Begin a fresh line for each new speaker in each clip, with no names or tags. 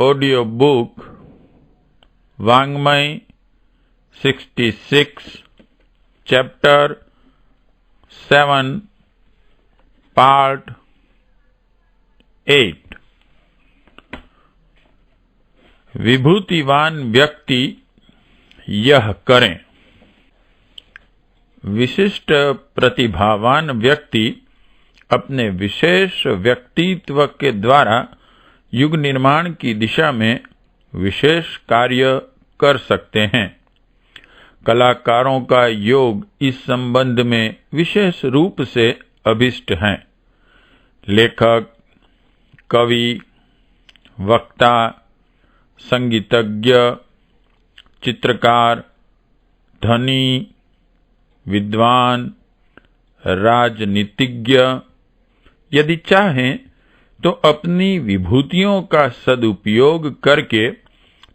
Audio book वाङ्मय 66 chapter 7 part 8। विभूतिवान व्यक्ति यह करें। विशिष्ट प्रतिभावान व्यक्ति अपने विशेष व्यक्तित्व के द्वारा युग निर्माण की दिशा में विशेष कार्य कर सकते हैं। कलाकारों का योग इस संबंध में विशेष रूप से अभिष्ट है। लेखक, कवि, वक्ता, संगीतज्ञ, चित्रकार, धनी, विद्वान, राजनीतिज्ञ यदि चाहें तो अपनी विभूतियों का सदुपयोग करके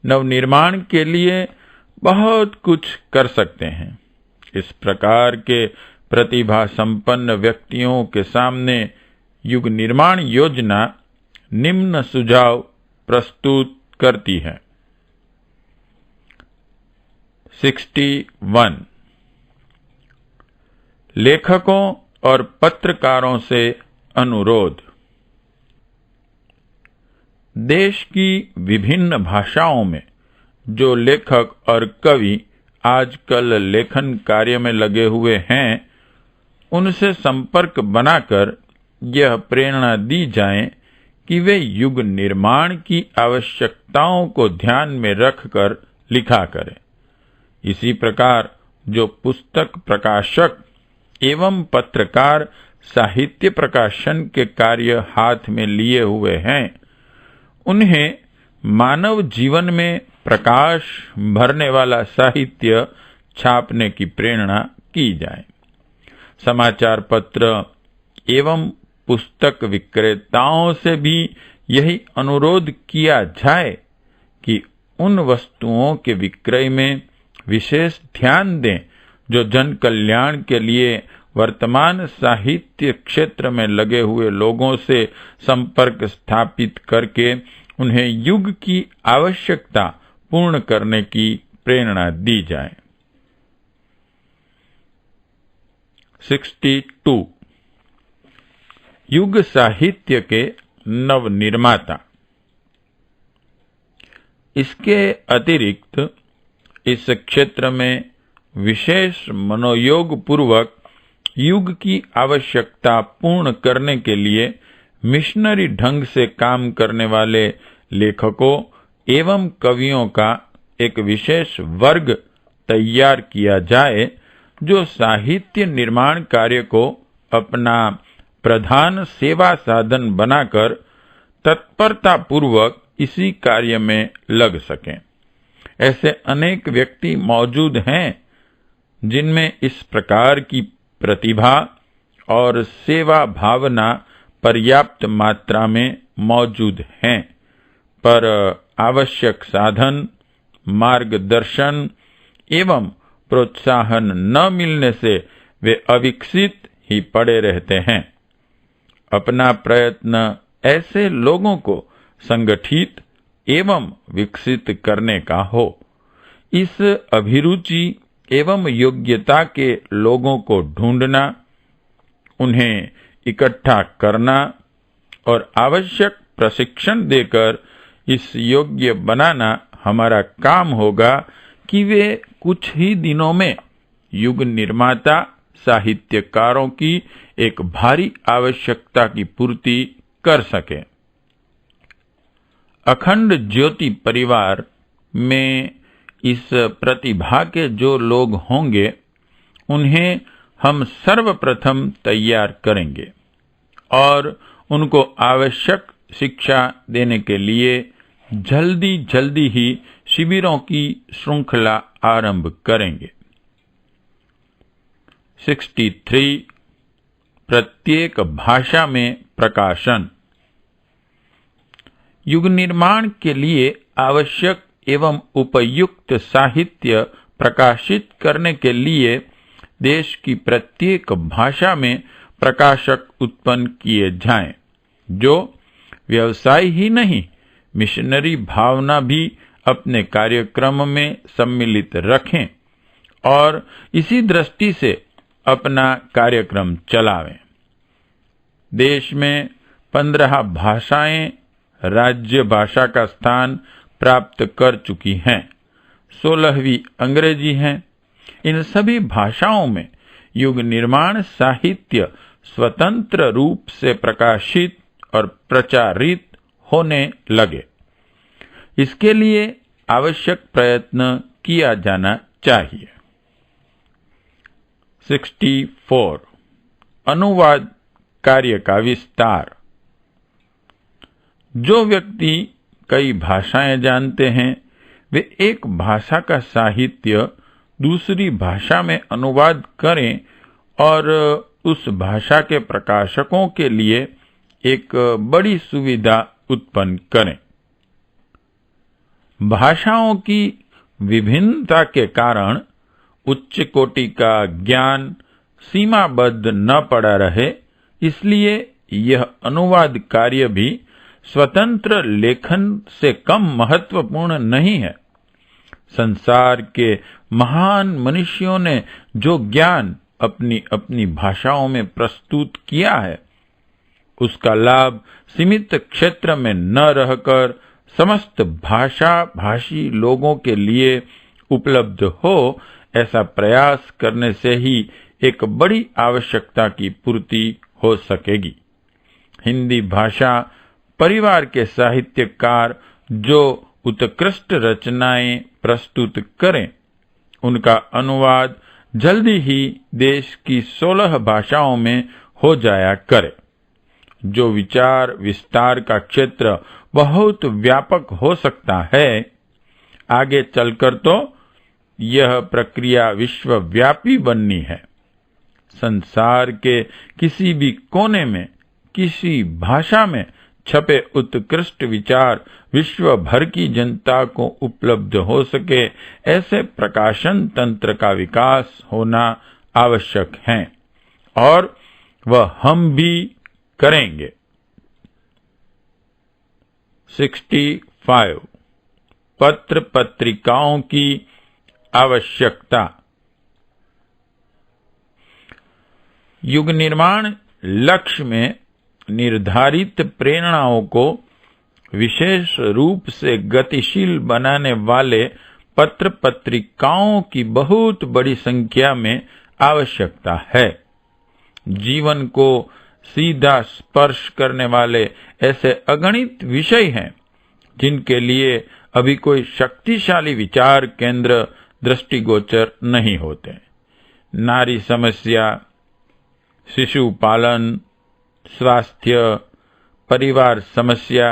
नवनिर्माण के लिए बहुत कुछ कर सकते हैं। इस प्रकार के प्रतिभा संपन्न व्यक्तियों के सामने युग निर्माण योजना निम्न सुझाव प्रस्तुत करती है। 61 लेखकों और पत्रकारों से अनुरोध। देश की विभिन्न भाषाओं में जो लेखक और कवि आजकल लेखन कार्य में लगे हुए हैं, उनसे संपर्क बनाकर यह प्रेरणा दी जाए कि वे युग निर्माण की आवश्यकताओं को ध्यान में रखकर लिखा करें। इसी प्रकार जो पुस्तक प्रकाशक एवं पत्रकार साहित्य प्रकाशन के कार्य हाथ में लिए हुए हैं, उन्हें मानव जीवन में प्रकाश भरने वाला साहित्य छापने की प्रेरणा की जाए। समाचार पत्र एवं पुस्तक विक्रेताओं से भी यही अनुरोध किया जाए कि उन वस्तुओं के विक्रय में विशेष ध्यान दें जो जन कल्याण के लिए वर्तमान साहित्य क्षेत्र में लगे हुए लोगों से संपर्क स्थापित करके उन्हें युग की आवश्यकता पूर्ण करने की प्रेरणा दी जाए। 62 युग साहित्य के नवनिर्माता। इसके अतिरिक्त इस क्षेत्र में विशेष मनोयोग पूर्वक युग की आवश्यकता पूर्ण करने के लिए मिशनरी ढंग से काम करने वाले लेखकों एवं कवियों का एक विशेष वर्ग तैयार किया जाए, जो साहित्य निर्माण कार्य को अपना प्रधान सेवा साधन बनाकर तत्परता पूर्वक इसी कार्य में लग सकें। ऐसे अनेक व्यक्ति मौजूद हैं जिनमें इस प्रकार की प्रतिभा और सेवा भावना पर्याप्त मात्रा में मौजूद हैं, पर आवश्यक साधन, मार्गदर्शन एवं प्रोत्साहन न मिलने से वे अविकसित ही पड़े रहते हैं। अपना प्रयत्न ऐसे लोगों को संगठित एवं विकसित करने का हो। इस अभिरुचि एवं योग्यता के लोगों को ढूंढना, उन्हें इकट्ठा करना और आवश्यक प्रशिक्षण देकर इस योग्य बनाना हमारा काम होगा कि वे कुछ ही दिनों में युग निर्माता साहित्यकारों की एक भारी आवश्यकता की पूर्ति कर सके। अखंड ज्योति परिवार में इस प्रतिभा के जो लोग होंगे, उन्हें हम सर्वप्रथम तैयार करेंगे और उनको आवश्यक शिक्षा देने के लिए जल्दी ही शिविरों की श्रृंखला आरंभ करेंगे। 63 प्रत्येक भाषा में प्रकाशन। युग निर्माण के लिए आवश्यक एवं उपयुक्त साहित्य प्रकाशित करने के लिए देश की प्रत्येक भाषा में प्रकाशक उत्पन्न किए जाएं, जो व्यवसाय ही नहीं मिशनरी भावना भी अपने कार्यक्रम में सम्मिलित रखें और इसी दृष्टि से अपना कार्यक्रम चलावें। देश में 15 भाषाएं राज्य भाषा का स्थान प्राप्त कर चुकी हैं। 16वीं अंग्रेजी है। इन सभी भाषाओं में युग निर्माण साहित्य स्वतंत्र रूप से प्रकाशित और प्रचारित होने लगे। इसके लिए आवश्यक प्रयत्न किया जाना चाहिए। 64 अनुवाद कार्य का विस्तार। जो व्यक्ति कई भाषाएं जानते हैं वे एक भाषा का साहित्य दूसरी भाषा में अनुवाद करें और उस भाषा के प्रकाशकों के लिए एक बड़ी सुविधा उत्पन्न करें। भाषाओं की विभिन्नता के कारण उच्च कोटि का ज्ञान सीमाबद्ध न पड़ा रहे, इसलिए यह अनुवाद कार्य भी स्वतंत्र लेखन से कम महत्वपूर्ण नहीं है। संसार के महान मनुष्यों ने जो ज्ञान अपनी अपनी भाषाओं में प्रस्तुत किया है, उसका लाभ सीमित क्षेत्र में न रहकर समस्त भाषी लोगों के लिए उपलब्ध हो, ऐसा प्रयास करने से ही एक बड़ी आवश्यकता की पूर्ति हो सकेगी। हिंदी भाषा परिवार के साहित्यकार जो उत्कृष्ट रचनाएं प्रस्तुत करें, उनका अनुवाद जल्दी ही देश की 16 भाषाओं में हो जाया करे। जो विचार विस्तार का क्षेत्र बहुत व्यापक हो सकता है, आगे चलकर तो यह प्रक्रिया विश्वव्यापी बननी है। संसार के किसी भी कोने में किसी भाषा में छपे उत्कृष्ट विचार विश्व भर की जनता को उपलब्ध हो सके, ऐसे प्रकाशन तंत्र का विकास होना आवश्यक है और वह हम भी करेंगे। 65 पत्र पत्रिकाओं की आवश्यकता। युग निर्माण लक्ष्य में निर्धारित प्रेरणाओं को विशेष रूप से गतिशील बनाने वाले पत्र पत्रिकाओं की बहुत बड़ी संख्या में आवश्यकता है। जीवन को सीधा स्पर्श करने वाले ऐसे अगणित विषय हैं जिनके लिए अभी कोई शक्तिशाली विचार केंद्र दृष्टिगोचर नहीं होते। नारी समस्या, शिशु पालन, स्वास्थ्य, परिवार समस्या,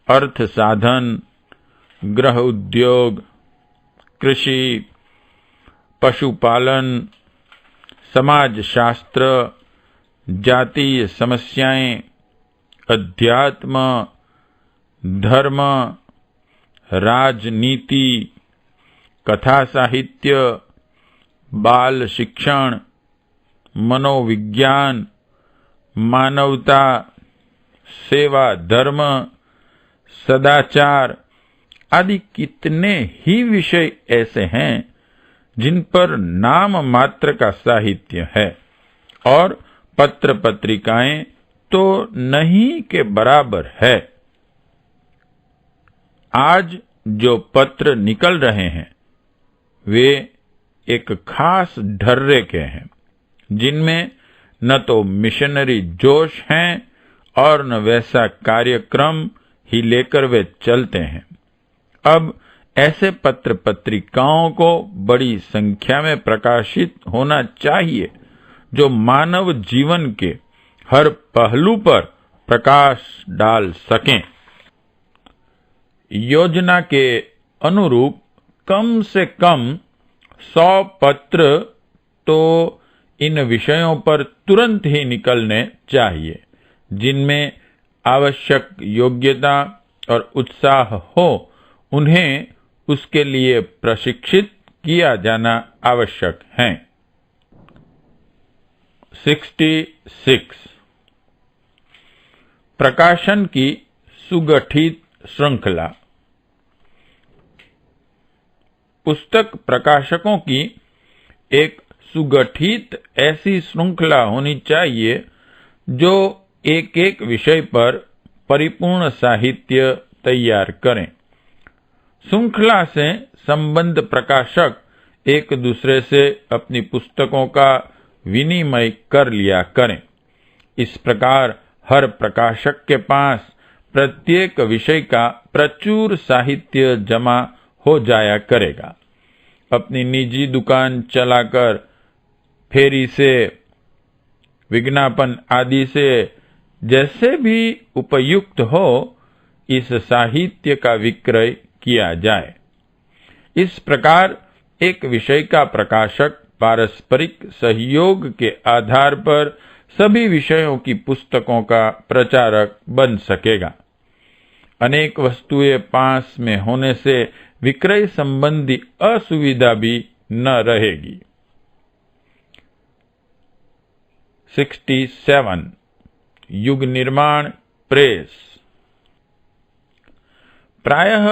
अर्थ साधन, गृह उद्योग, कृषि, पशुपालन, समाज शास्त्र, जातीय समस्याएं, अध्यात्म, धर्म, राजनीति, कथा साहित्य, बाल शिक्षण, मनोविज्ञान, मानवता, सेवा धर्म, सदाचार आदि कितने ही विषय ऐसे हैं जिन पर नाम मात्र का साहित्य है और पत्र पत्रिकाएं तो नहीं के बराबर है। आज जो पत्र निकल रहे हैं वे एक खास ढर्रे के हैं, जिनमें न तो मिशनरी जोश हैं और न वैसा कार्यक्रम ही लेकर वे चलते हैं। अब ऐसे पत्र पत्रिकाओं को बड़ी संख्या में प्रकाशित होना चाहिए जो मानव जीवन के हर पहलू पर प्रकाश डाल सकें। योजना के अनुरूप कम से कम 100 पत्र तो इन विषयों पर तुरंत ही निकलने चाहिए, जिनमें आवश्यक योग्यता और उत्साह हो। उन्हें उसके लिए प्रशिक्षित किया जाना आवश्यक है। 66 प्रकाशन की सुगठित श्रृंखला। पुस्तक प्रकाशकों की एक सुगठित ऐसी श्रृंखला होनी चाहिए जो एक एक विषय पर परिपूर्ण साहित्य तैयार करें। श्रृंखला से संबद्ध प्रकाशक एक दूसरे से अपनी पुस्तकों का विनिमय कर लिया करें। इस प्रकार हर प्रकाशक के पास प्रत्येक विषय का प्रचुर साहित्य जमा हो जाया करेगा। अपनी निजी दुकान चलाकर फेरी से, विज्ञापन आदि से जैसे भी उपयुक्त हो, इस साहित्य का विक्रय किया जाए। इस प्रकार एक विषय का प्रकाशक पारस्परिक सहयोग के आधार पर सभी विषयों की पुस्तकों का प्रचारक बन सकेगा। अनेक वस्तुएं पास में होने से विक्रय संबंधी असुविधा भी न रहेगी। 67 युग निर्माण प्रेस। प्रायः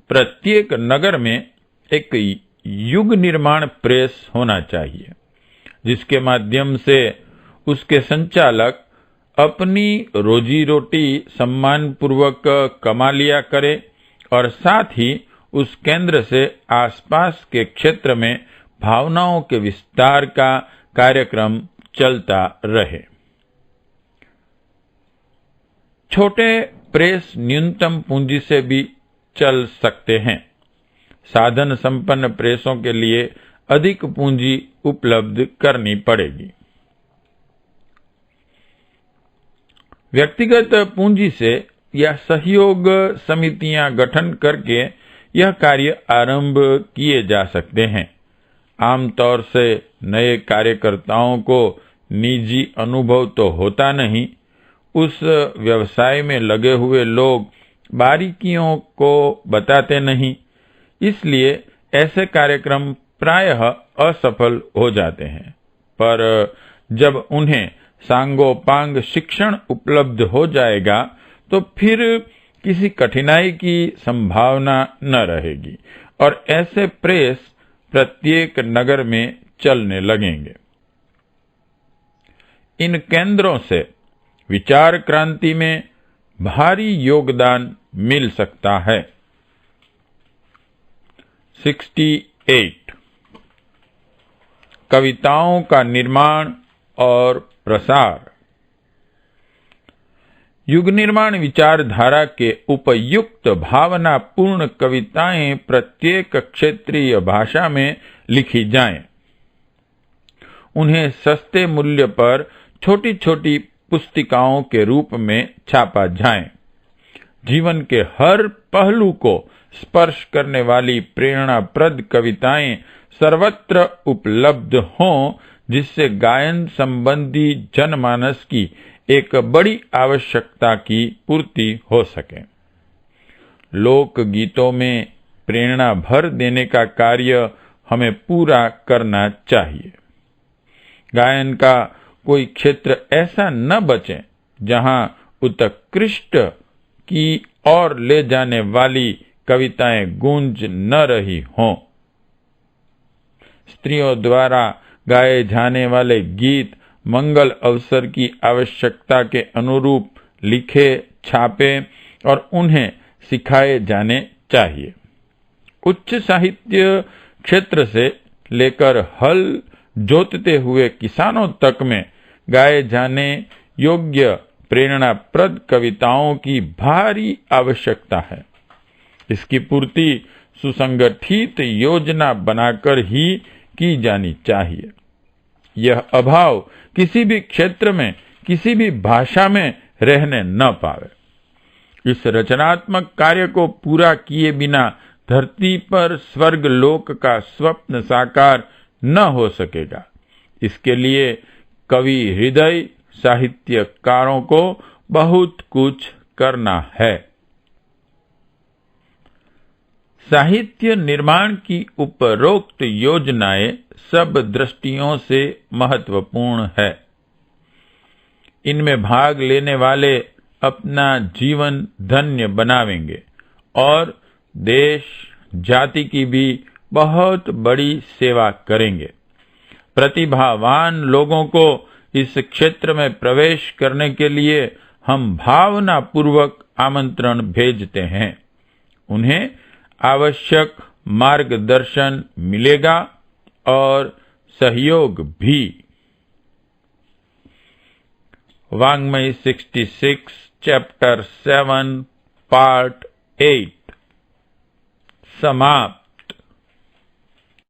प्रत्येक नगर में एक युग निर्माण प्रेस होना चाहिए, जिसके माध्यम से उसके संचालक अपनी रोजी रोटी सम्मानपूर्वक कमा लिया करे और साथ ही उस केंद्र से आसपास के क्षेत्र में भावनाओं के विस्तार का कार्यक्रम चलता रहे। छोटे प्रेस न्यूनतम पूंजी से भी चल सकते हैं। साधन संपन्न प्रेसों के लिए अधिक पूंजी उपलब्ध करनी पड़ेगी। व्यक्तिगत पूंजी से या सहयोग समितियां गठन करके यह कार्य आरंभ किए जा सकते हैं। आमतौर से नए कार्यकर्ताओं को निजी अनुभव तो होता नहीं। उस व्यवसाय में लगे हुए लोग बारीकियों को बताते नहीं, इसलिए ऐसे कार्यक्रम प्रायः असफल हो जाते हैं। पर जब उन्हें सांगोपांग शिक्षण उपलब्ध हो जाएगा तो फिर किसी कठिनाई की संभावना न रहेगी और ऐसे प्रेस प्रत्येक नगर में चलने लगेंगे। इन केंद्रों से विचार क्रांति में भारी योगदान मिल सकता है। 68 कविताओं का निर्माण और प्रसार। युग निर्माण विचारधारा के उपयुक्त भावनापूर्ण कविताएं प्रत्येक क्षेत्रीय भाषा में लिखी जाएं। उन्हें सस्ते मूल्य पर छोटी छोटी पुस्तिकाओं के रूप में छापा जाए। जीवन के हर पहलू को स्पर्श करने वाली प्रेरणाप्रद कविताएं सर्वत्र उपलब्ध हों, जिससे गायन संबंधी जनमानस की एक बड़ी आवश्यकता की पूर्ति हो सके। लोक गीतों में प्रेरणा भर देने का कार्य हमें पूरा करना चाहिए। गायन का कोई क्षेत्र ऐसा न बचे जहां उत्कृष्ट की ओर ले जाने वाली कविताएं गूंज न रही हों। स्त्रियों द्वारा गाए जाने वाले गीत मंगल अवसर की आवश्यकता के अनुरूप लिखे, छापे और उन्हें सिखाए जाने चाहिए। उच्च साहित्य क्षेत्र से लेकर हल जोतते हुए किसानों तक में गाए जाने योग्य प्रेरणाप्रद कविताओं की भारी आवश्यकता है। इसकी पूर्ति सुसंगठित योजना बनाकर ही की जानी चाहिए। यह अभाव किसी भी क्षेत्र में, किसी भी भाषा में रहने न पावे। इस रचनात्मक कार्य को पूरा किए बिना धरती पर स्वर्ग लोक का स्वप्न साकार न हो सकेगा। इसके लिए कवि हृदय साहित्यकारों को बहुत कुछ करना है। साहित्य निर्माण की उपरोक्त योजनाएं सब दृष्टियों से महत्वपूर्ण है। इनमें भाग लेने वाले अपना जीवन धन्य बनावेंगे और देश जाति की भी बहुत बड़ी सेवा करेंगे। प्रतिभावान लोगों को इस क्षेत्र में प्रवेश करने के लिए हम भावना पूर्वक आमंत्रण भेजते हैं। उन्हें आवश्यक मार्गदर्शन मिलेगा और सहयोग भी। वाङ्मय 66 चैप्टर 7 पार्ट 8 समाप्त।